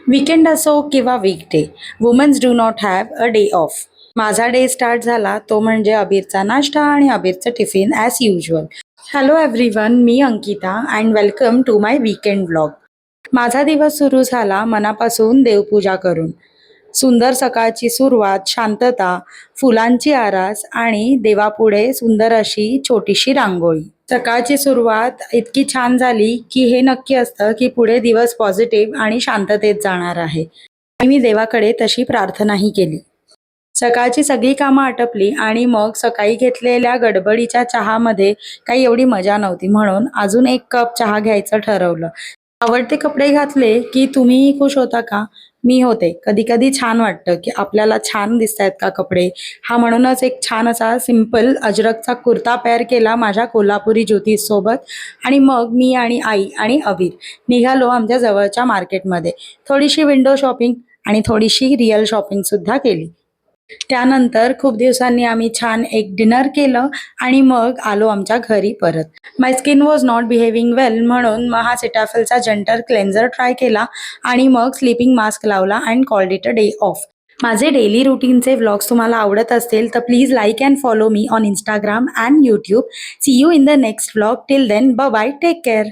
Weekend असो किंवा weekday, women's do not have a day off. माझा डे स्टार्ट झाला तो म्हणजे अबीरचा नाश्ता आणि अबीरचं tiffin as usual. Hello everyone, मी Ankita and welcome to my weekend vlog. माझा दिवस सुरू झाला मनापासून देवपूजा करून. सुंदर सकाळची सुरुवात, शांतता, फुलांची आरास आणि देवापुढे सुंदर अशी छोटीशी रांगोळी. सकाळची सुरुवात इतकी छान झाली की हे नक्की असतं की पुढे दिवस पॉझिटिव्ह आणि शांततेत जाणार आहे. आणि मी देवाकडे तशी प्रार्थनाही केली. सकाळची सगळी कामं आटपली आणि मग सकाळी घेतलेल्या गडबडीच्या चहामध्ये काही एवढी मजा नव्हती, म्हणून अजून एक कप चहा घ्यायचं ठरवलं. आवडते कपडे घातले की तुम्हीही खुश होता का? मी होते. कधी कधी छान वाटतं की आपल्याला छान दिसतायत का कपडे, हा म्हणूनच एक छान असा सिंपल अजरकचा कुर्ता पेअर केला माझ्या कोल्हापुरी ज्योतिष सोबत. आणि मग मी आणि आई आणि अबीर निघालो आमच्या जवळच्या मार्केटमध्ये. थोडीशी विंडो शॉपिंग आणि थोडीशी रिअल शॉपिंग सुद्धा केली. त्यानंतर खूप दिवसांनी आम्ही छान एक डिनर केलं आणि मग आलो आमच्या घरी परत. माय स्किन वॉज नॉट बिहेविंग वेल, म्हणून मग हा सिटाफिलचा जेंटल क्लेन्झर ट्राय केला आणि मग स्लीपिंग मास्क लावला and called it a day off. माझे डेली रुटीनचे व्लॉग्स तुम्हाला आवडत असतील तर please like and follow me on Instagram and YouTube. See you in the next vlog. Till then, bye bye, take care.